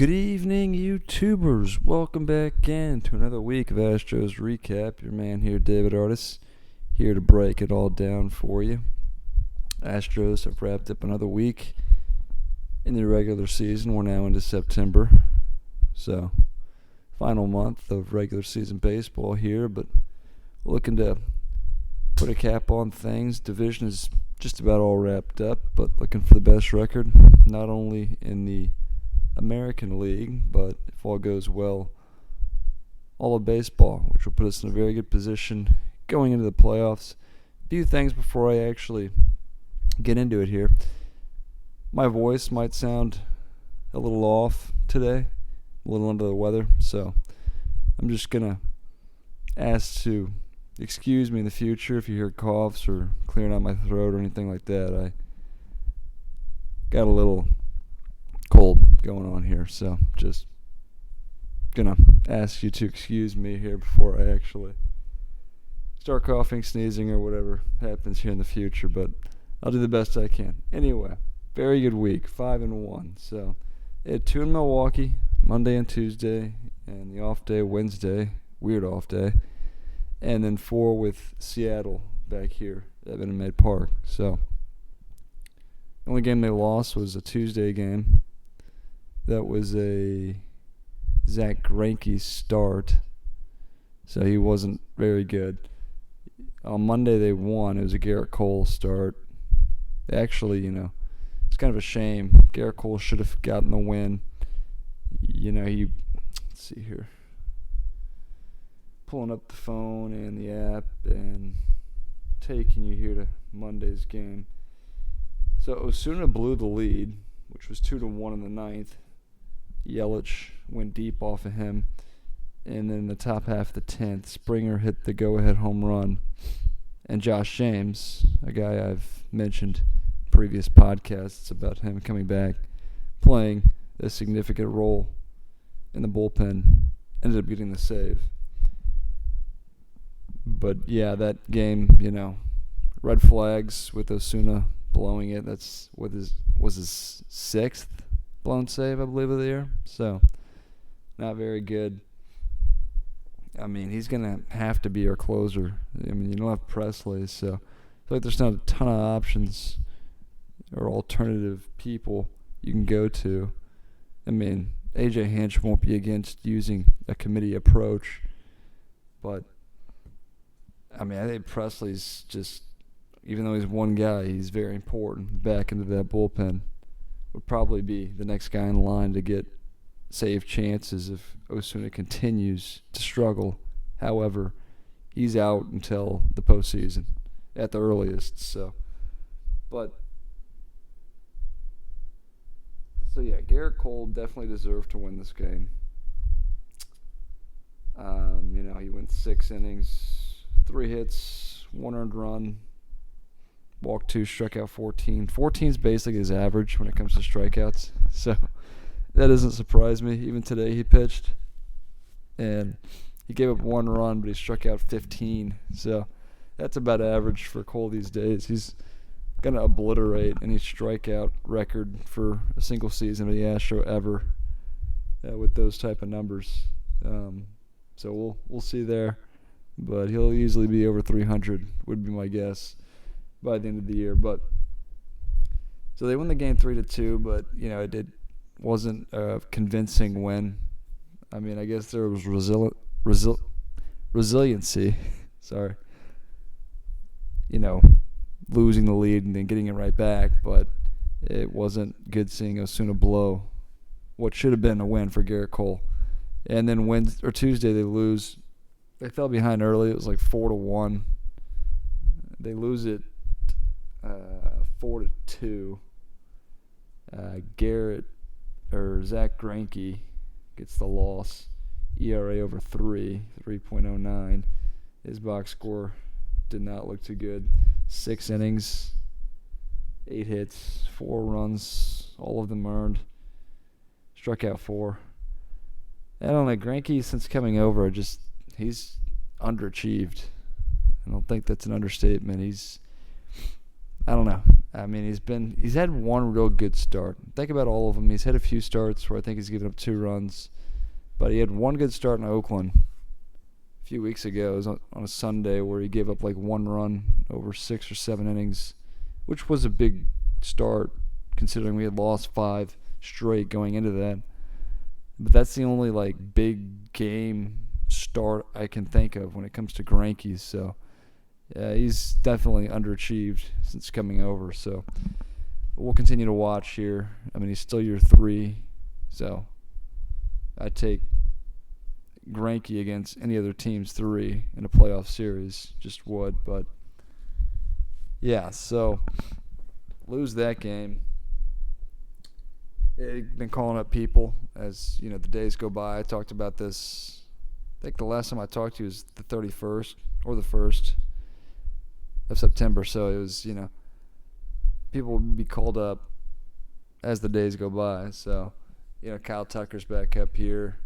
Good evening, YouTubers. Welcome back in to another week of Astros Recap. Your man here, David Artis, here to break it all down for you. Astros have wrapped up another week in the regular season. We're now into September, so final month of regular season baseball here, but looking to put a cap on things. Division is just about all wrapped up, but looking for the best record, not only in the American League, but if all goes well, all of baseball, which will put us in a very good position going into the playoffs. A few things before I actually get into it here. My voice might sound a little off today, a little under the weather, so I'm just going to ask to excuse me in the future if you hear coughs or clearing out my throat or anything like that. I got a little cold going on here, so just gonna ask you to excuse me here before I actually start coughing, sneezing, or whatever happens here in the future, but I'll do the best I can. Anyway, very good week, 5-1. So I had 2 in Milwaukee, Monday and Tuesday, and the off day Wednesday, weird off day, and then 4 with Seattle back here at Minute Maid Park. So the only game they lost was a Tuesday game. That was a Zach Greinke start, so he wasn't very good. On Monday they won. It was a Garrett Cole start. Actually, it's kind of a shame. Garrett Cole should have gotten the win. Let's see here. Pulling up the phone and the app and taking you here to Monday's game. So Osuna blew the lead, which was 2-1 in the ninth. Yelich went deep off of him. And then in the top half of the 10th, Springer hit the go-ahead home run. And Josh James, a guy I've mentioned in previous podcasts about him coming back, playing a significant role in the bullpen, ended up getting the save. But, yeah, that game, red flags with Osuna blowing it. That's was his 6th blown save, I believe, of the year. So, not very good. I mean, he's going to have to be our closer. I mean, you don't have Presley, so I feel like there's not a ton of options or alternative people you can go to. I mean, A.J. Hinch won't be against using a committee approach, but, I mean, I think Presley's just, even though he's one guy, he's very important back into that bullpen. Would probably be the next guy in line to get save chances if Osuna continues to struggle. However, he's out until the postseason at the earliest. So yeah, Garrett Cole definitely deserved to win this game. He went 6 innings, 3 hits, 1 earned run. Walked 2, struck out 14. 14 is basically his average when it comes to strikeouts. So that doesn't surprise me. Even today he pitched, and he gave up 1 run, but he struck out 15. So that's about average for Cole these days. He's going to obliterate any strikeout record for a single season of the Astro ever with those type of numbers. So we'll see there. But he'll easily be over 300 would be my guess by the end of the year. But so they won the game 3-2, but it wasn't a convincing win. I mean, I guess there was resiliency. Sorry, losing the lead and then getting it right back, but it wasn't good seeing Osuna blow what should have been a win for Garrett Cole. And then Tuesday they lose. They fell behind early. It was like 4-1. They lose it 4-2. Zach Greinke gets the loss. ERA over 3.09. His box score did not look too good. 6 innings, 8 hits, 4 runs, all of them earned. Struck out 4. I don't know, Greinke, since coming over, he's underachieved. I don't think that's an understatement. I don't know. I mean, he's had one real good start. Think about all of them. He's had a few starts where I think he's given up 2 runs, but he had one good start in Oakland a few weeks ago. It was on a Sunday where he gave up like 1 run over 6 or 7 innings, which was a big start considering we had lost 5 straight going into that. But that's the only like big game start I can think of when it comes to Greinke. So yeah, he's definitely underachieved since coming over. So we'll continue to watch here. I mean, he's still year 3, so I'd take Greinke against any other team's 3 in a playoff series. Just would, but yeah. So lose that game. I've been calling up people as the days go by. I talked about this. I think the last time I talked to you was the 31st or the 1st of September. So it was, people will be called up as the days go by. So, Kyle Tucker's back up here.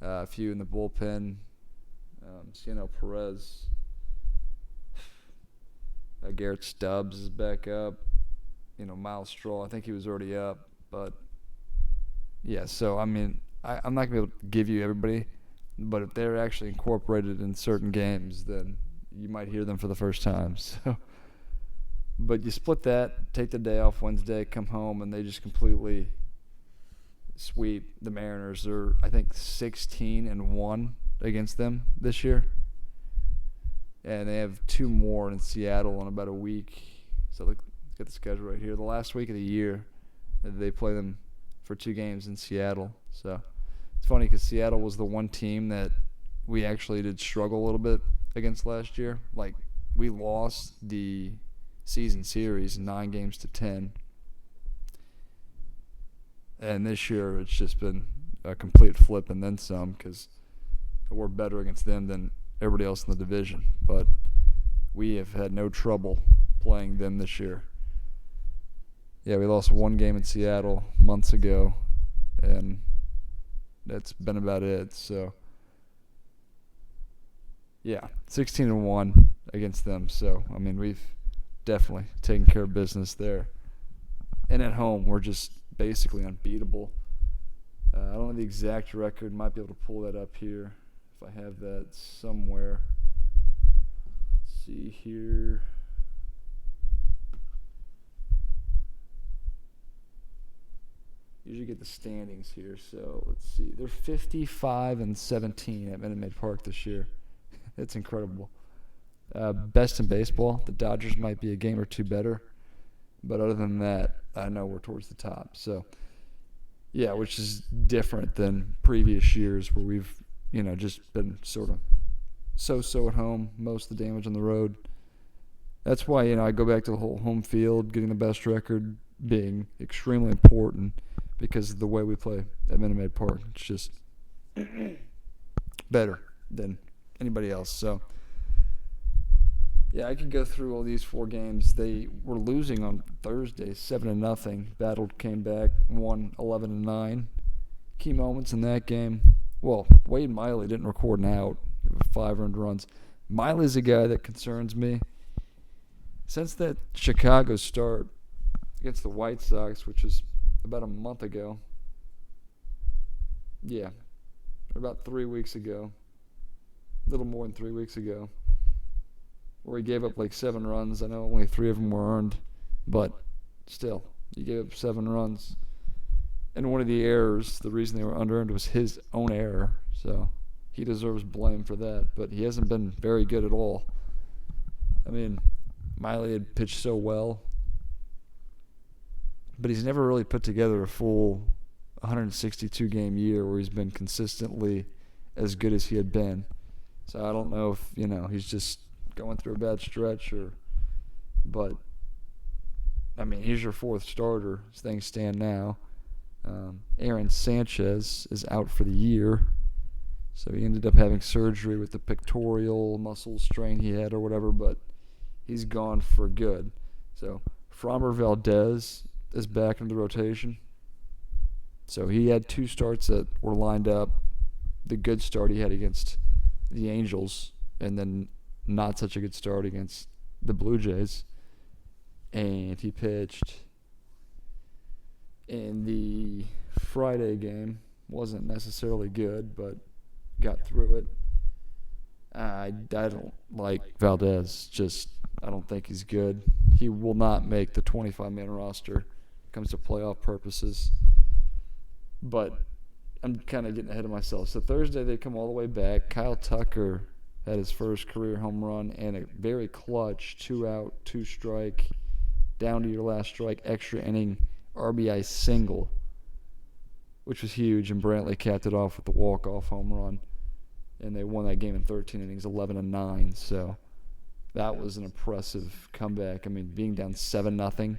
A few in the bullpen. Perez. Garrett Stubbs is back up. Miles Straw. I think he was already up, but yeah. So I mean, I'm not gonna be able to give you everybody, but if they're actually incorporated in certain games, then you might hear them for the first time. So, but you split that, take the day off Wednesday, come home, and they just completely sweep the Mariners. They're, I think, 16-1 against them this year, and they have 2 more in Seattle in about a week. So let's get the schedule right here. The last week of the year, they play them for 2 games in Seattle. So it's funny because Seattle was the one team that we actually did struggle a little bit against last year. Like, we lost the season series 9-10. And this year it's just been a complete flip and then some, because we're better against them than everybody else in the division. But we have had no trouble playing them this year. Yeah, we lost 1 game in Seattle months ago, and that's been about it. So, yeah, 16-1 against them. So, I mean, we've definitely taken care of business there. And at home, we're just basically unbeatable. I don't know the exact record. Might be able to pull that up here if I have that somewhere. Let's see here. Usually get the standings here, so let's see. They're 55-17 at Minute Maid Park this year. It's incredible. Best in baseball. The Dodgers might be a game or 2 better, but other than that, I know we're towards the top. So, yeah, which is different than previous years where we've, just been sort of so-so at home, most of the damage on the road. That's why, I go back to the whole home field, getting the best record being extremely important because of the way we play at Minute Maid Park. It's just better than anybody else. So, yeah, I could go through all these 4 games. They were losing on Thursday, 7-0. Battled, came back, won 11-9. Key moments in that game. Well, Wade Miley didn't record an out. He had 5 earned runs. Miley's a guy that concerns me. Since that Chicago start against the White Sox, which was about a month ago. Yeah, about 3 weeks ago. A little more than 3 weeks ago. Where he gave up like 7 runs. I know only 3 of them were earned, but still, he gave up 7 runs. And one of the errors, the reason they were under-earned, was his own error. So he deserves blame for that, but he hasn't been very good at all. I mean, Miley had pitched so well, but he's never really put together a full 162-game year where he's been consistently as good as he had been. So I don't know if, he's just going through a bad stretch but I mean, he's your 4th starter as things stand now. Aaron Sanchez is out for the year, so he ended up having surgery with the pectoral muscle strain he had or whatever, but he's gone for good. So Framber Valdez is back in the rotation. So he had 2 starts that were lined up. The good start he had against the Angels, and then not such a good start against the Blue Jays. and he pitched in the Friday game. Wasn't necessarily good, but got through it. I don't like Valdez. I don't think he's good. He will not make the 25-man roster when it comes to playoff purposes. But I'm kind of getting ahead of myself. So Thursday they come all the way back. Kyle Tucker had his first career home run and a very clutch 2-out, 2-strike, down to your last strike, extra inning RBI single, which was huge. And Brantley capped it off with the walk-off home run. And they won that game in 13 innings, 11-9. So that was an impressive comeback. I mean, being down 7-0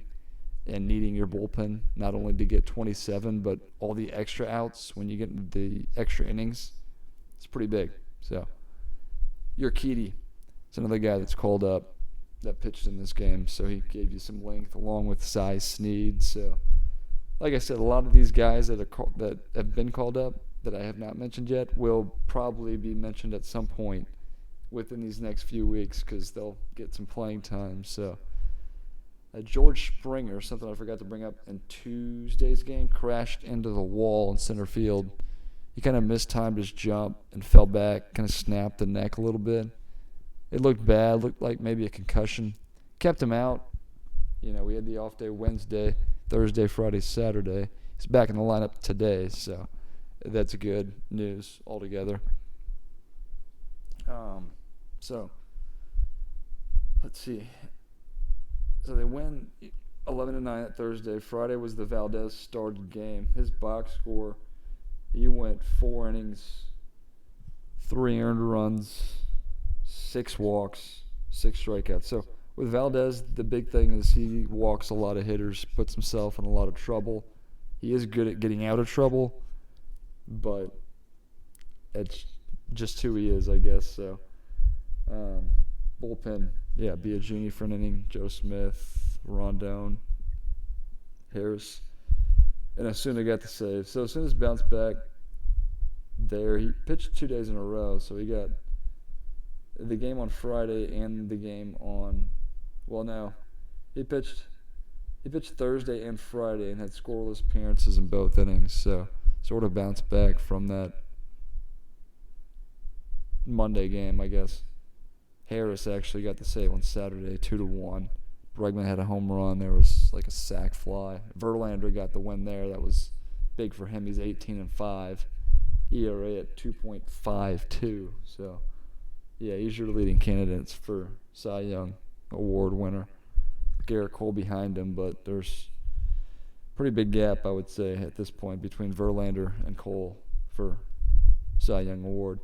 and needing your bullpen not only to get 27, but all the extra outs when you get into the extra innings, it's pretty big. So Urquidy is another guy that's called up that pitched in this game. So he gave you some length along with Cy Sneed. So like I said, a lot of these guys that have been called up that I have not mentioned yet will probably be mentioned at some point within these next few weeks because they'll get some playing time. So George Springer, something I forgot to bring up in Tuesday's game, crashed into the wall in center field. He kind of mistimed his jump and fell back, kind of snapped the neck a little bit. It looked bad, looked like maybe a concussion. Kept him out. We had the off day Wednesday, Thursday, Friday, Saturday. He's back in the lineup today, so that's good news altogether. So let's see. So they win 11-9 at Thursday. Friday was the Valdez started game. His box score, he went 4 innings, 3 earned runs, 6 walks, 6 strikeouts. So with Valdez, the big thing is he walks a lot of hitters, puts himself in a lot of trouble. He is good at getting out of trouble, but it's just who he is, I guess. So bullpen, Biagini for an inning, Joe Smith, Rondon, Harris, and Osuna got the save. So Osuna's bounced back there. He pitched 2 days in a row, so he got the game on Friday and the game on, he pitched Thursday and Friday and had scoreless appearances in both innings, so sort of bounced back from that Monday game, I guess. Harris actually got the save on Saturday, 2-1. Bregman had a home run. There was like a sac fly. Verlander got the win there. That was big for him. He's 18-5. ERA at 2.52. So, he's your leading candidates for Cy Young Award winner. Garrett Cole behind him, but there's a pretty big gap, I would say, at this point between Verlander and Cole for Cy Young Award.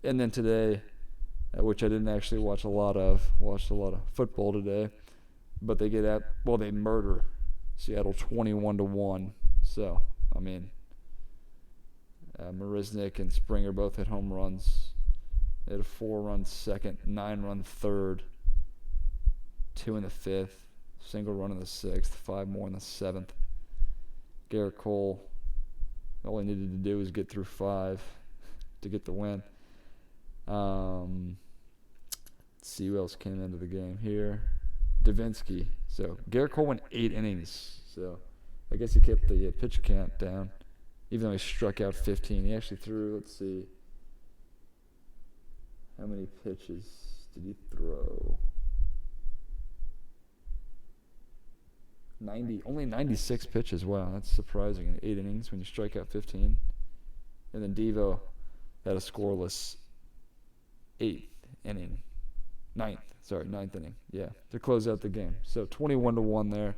And then today, which I didn't actually watched a lot of football today, but they murder Seattle 21-1. So, Marisnick and Springer both hit home runs. They had a 4-run second, 9-run third, 2 in the fifth, single run in the sixth, 5 more in the seventh. Garrett Cole, all he needed to do was get through 5 to get the win. Let's see who else came into the game here. Davinsky. So Garrett Cole went 8 innings. So I guess he kept the pitch count down, even though he struck out 15. He actually threw, let's see, how many pitches did he throw? Only 96 pitches. Wow, that's surprising in 8 innings when you strike out 15. And then Devo had a scoreless 9th inning. Yeah, to close out the game. So 21-1 there.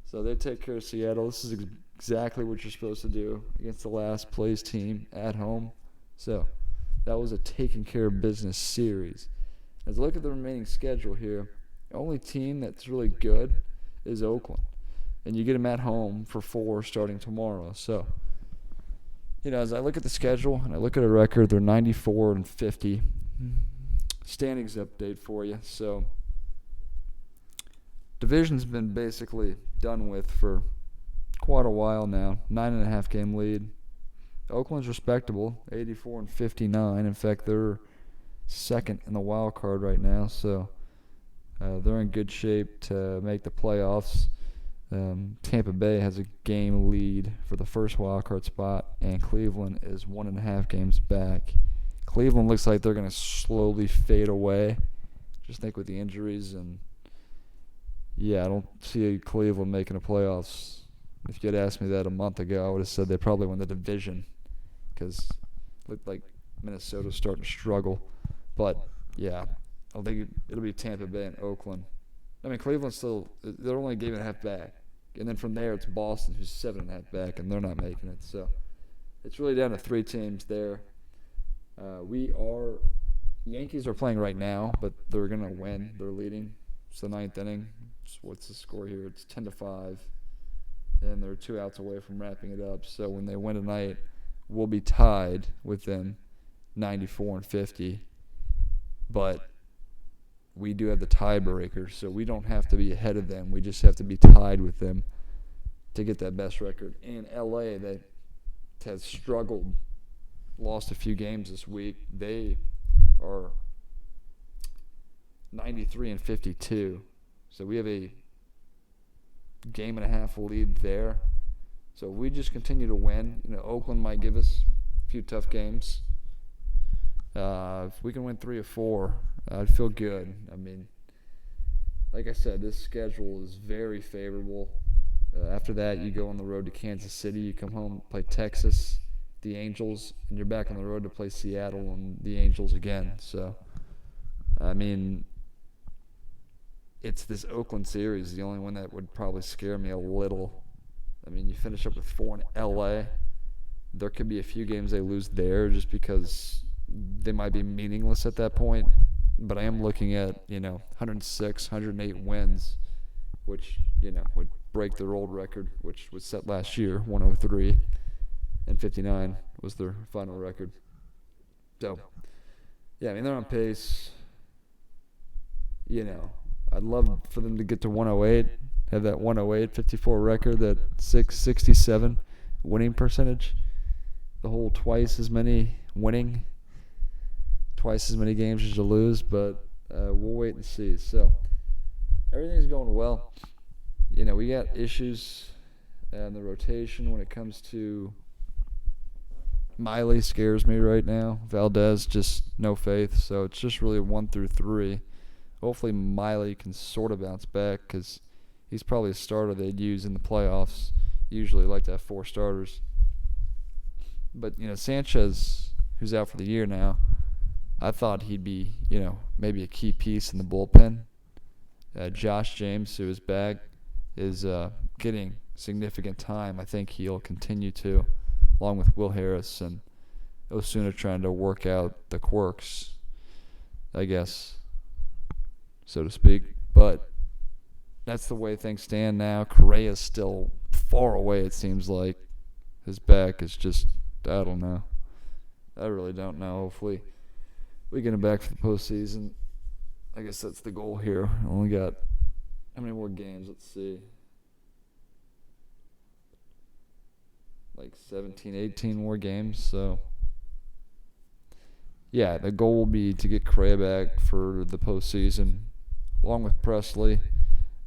So they take care of Seattle. This is exactly what you're supposed to do against the last place team at home. So that was a taking care of business series. As I look at the remaining schedule here, the only team that's really good is Oakland. And you get them at home for 4 starting tomorrow. So, as I look at the schedule and I look at a record, they're 94-50. Standings update for you. So, division's been basically done with for quite a while now. 9.5 game lead. Oakland's respectable, 84-59. In fact, they're second in the wild card right now. So, They're in good shape to make the playoffs. Tampa Bay has a game lead for the first wild card spot, and Cleveland is 1.5 games back. Cleveland looks like they're going to slowly fade away. Just think with the injuries, and yeah, I don't see Cleveland making the playoffs. If you had asked me that a month ago, I would have said they probably win the division because it looked like Minnesota's starting to struggle. But yeah, I think it'll be Tampa Bay and Oakland. I mean, Cleveland's they're only a game and a half back. And then from there, it's Boston, who's 7.5 back, and they're not making it. So it's really down to 3 teams there. Yankees are playing right now, but they're going to win. They're leading. It's the 9th inning. What's the score here? It's 10-5. And they're 2 outs away from wrapping it up. So when they win tonight, we'll be tied with them 94-50. But we do have the tiebreaker, so we don't have to be ahead of them. We just have to be tied with them to get that best record. In LA, that has struggled, lost a few games this week. They are 93-52. So we have a game and a half lead there. So if we just continue to win, Oakland might give us a few tough games. If we can win 3 or 4, I'd feel good. I mean, like I said, this schedule is very favorable. After that, you go on the road to Kansas City. You come home, play Texas, the Angels, and you're back on the road to play Seattle and the Angels again. So, I mean, it's this Oakland series, the only one that would probably scare me a little. I mean, you finish up with 4 in L.A. There could be a few games they lose there just because they might be meaningless at that point. But I am looking at, 106, 108 wins, which, would break their old record, which was set last year, 103 and 59 was their final record. So, yeah, I mean, they're on pace. I'd love for them to get to 108, have that 108, 54 record, that 667 winning percentage, the whole twice as many winning, twice as many games as you lose, but we'll wait and see. So everything's going well. We got issues in the rotation when it comes to Miley scares me right now. Valdez, just no faith. So it's just really 1 through 3. Hopefully Miley can sort of bounce back because he's probably a starter they'd use in the playoffs. Usually like to have 4 starters. But, Sanchez, who's out for the year now, I thought he'd be, maybe a key piece in the bullpen. Josh James, who is back, is getting significant time. I think he'll continue to, along with Will Harris and Osuna trying to work out the quirks, I guess, so to speak. But that's the way things stand now. Correa's still far away, it seems like. His back is just, I don't know. I really don't know. Hopefully we get him back for the postseason. I guess that's the goal here. Only got how many more games? Let's see. Like 17, 18 more games. So, yeah, the goal will be to get Correa back for the postseason, along with Presley.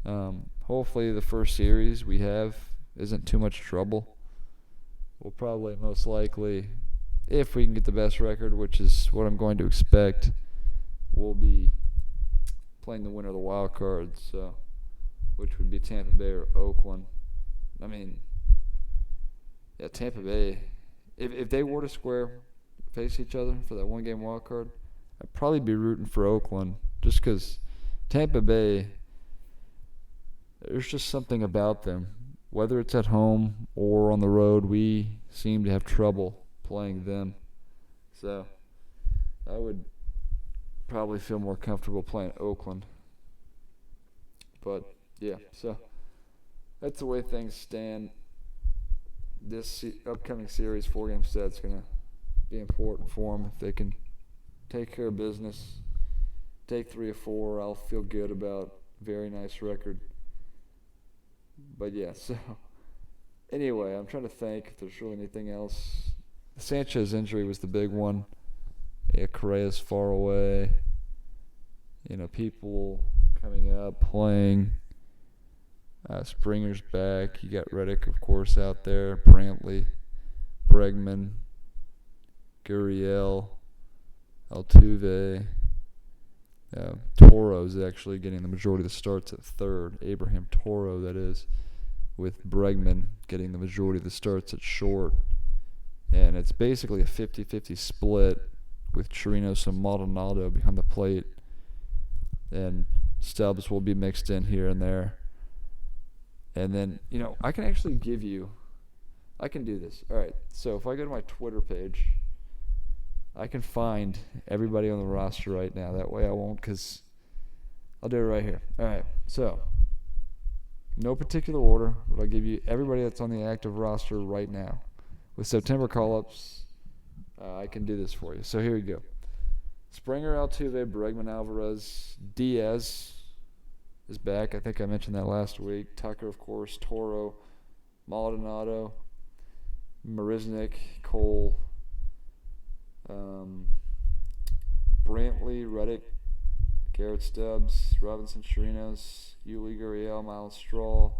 Hopefully the first series we have isn't too much trouble. We'll probably most likely, if we can get the best record, which is what I'm going to expect, we'll be playing the winner of the wild card, so which would be Tampa Bay or Oakland. I mean, yeah, Tampa Bay. If they were to face each other for that one-game wild card, I'd probably be rooting for Oakland just because Tampa Bay, there's just something about them. Whether it's at home or on the road, we seem to have trouble playing them. So I would probably feel more comfortable playing Oakland. But, yeah, so that's the way things stand. This upcoming series, 4-game set's going to be important for them. If they can take care of business, take 3 or 4, I'll feel good about a very nice record. But, yeah, so anyway, I'm trying to think if there's really anything else. The Sanchez injury was the big one. Yeah, Correa's far away. People coming up playing. Springer's back. You got Reddick, of course, out there. Brantley, Bregman, Gurriel, Altuve. Toro's actually getting the majority of the starts at third. Abraham Toro, that is, with Bregman getting the majority of the starts at short. And it's basically a 50-50 split with Chirinos and Maldonado behind the plate. And Stubbs will be mixed in here and there. And then, I can actually I can do this. All right, so if I go to my Twitter page, I can find everybody on the roster right now. That way I won't, because I'll do it right here. All right, so no particular order, but I'll give you everybody that's on the active roster right now. With September call-ups, I can do this for you. So here we go. Springer, Altuve, Bregman, Alvarez, Diaz is back. I think I mentioned that last week. Tucker, of course, Toro, Maldonado, Marisnick, Cole, Brantley, Reddick, Garrett Stubbs, Robinson Chirinos, Yuli Gurriel, Miles Straw.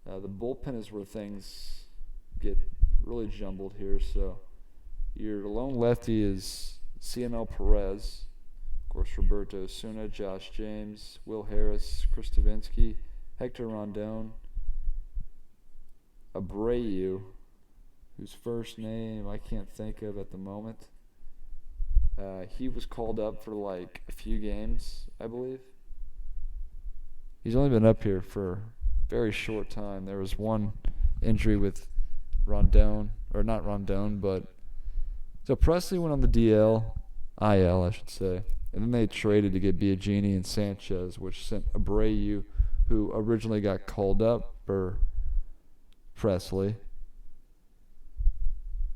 The bullpen is where things get really jumbled here. So your lone lefty is CNL Perez, of course Roberto Osuna, Josh James, Will Harris, Chris Stavinsky, Hector Rondon, Abreu, whose first name I can't think of at the moment. He was called up for like a few games, I believe. He's only been up here for a very short time. There was one injury with Rondon, or not Rondon, but so Presley went on the IL, I should say, and then they traded to get Biagini and Sanchez, which sent Abreu, who originally got called up for Presley,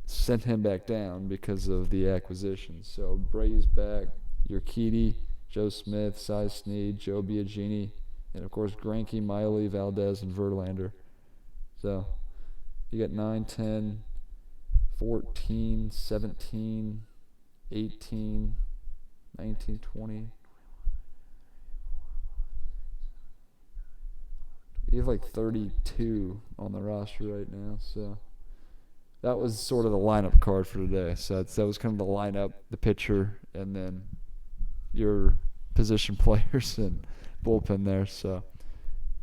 sent him back down because of the acquisition. So Abreu's back, Urquidy, Joe Smith, Cy Snead, Joe Biagini, and of course Greinke, Miley, Valdez, and Verlander. So you got 9, 10, 14, 17, 18, 19, 20. You have like 32 on the roster right now. So that was sort of the lineup card for today. So that was kind of the lineup, the pitcher, and then your position players and bullpen there. So,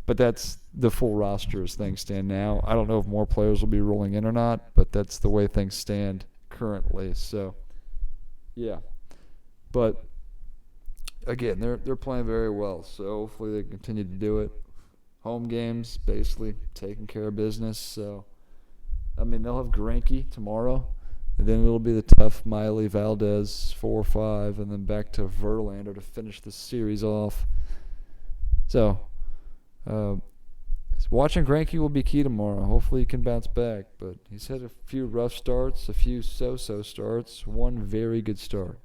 but that's the full roster as things stand now. I don't know if more players will be rolling in or not, but that's the way things stand currently. So, yeah. But again, they're playing very well. So hopefully they continue to do it. Home games, basically taking care of business. So, I mean, they'll have Greinke tomorrow, and then it'll be the tough Miley, Valdez, 4-5, and then back to Verlander to finish the series off. So, watching Greinke will be key tomorrow. Hopefully he can bounce back, but he's had a few rough starts, a few so-so starts, one very good start.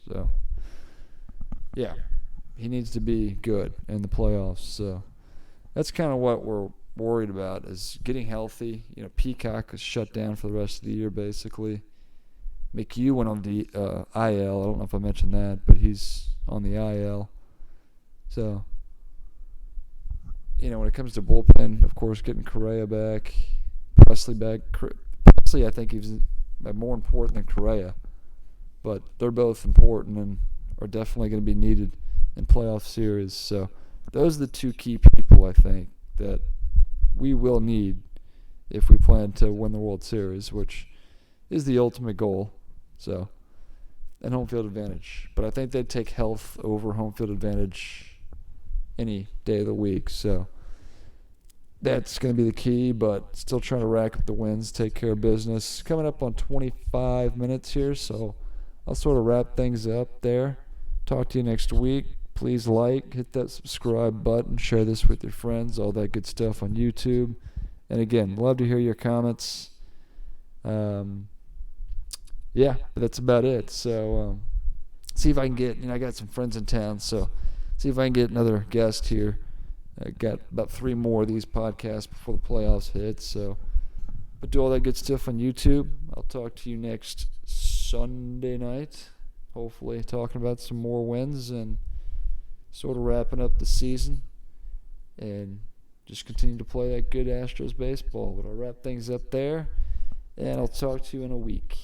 So, yeah, he needs to be good in the playoffs. So, that's kind of what we're worried about, is getting healthy. Peacock was shut down for the rest of the year, basically. McHugh went on the IL. I don't know if I mentioned that, but he's on the IL. So, when it comes to bullpen, of course, getting Correa back, Presley back. Presley, I think, he's more important than Correa. But they're both important and are definitely going to be needed in playoff series. So those are the two key people, I think, that we will need if we plan to win the World Series, which is the ultimate goal. So, and home field advantage. But I think they'd take health over home field advantage any day of the week. So that's going to be the key, but still trying to rack up the wins, take care of business. Coming up on 25 minutes here, so I'll sort of wrap things up there. Talk to you next week. Please hit that subscribe button, share this with your friends, all that good stuff on YouTube. And again, love to hear your comments. Yeah, but that's about it. So see if I can get, I got some friends in town, so see if I can get another guest here. I got about 3 more of these podcasts before the playoffs hit. So, but do all that good stuff on YouTube. I'll talk to you next Sunday night, hopefully talking about some more wins and sort of wrapping up the season and just continue to play that good Astros baseball. But I'll wrap things up there, and I'll talk to you in a week.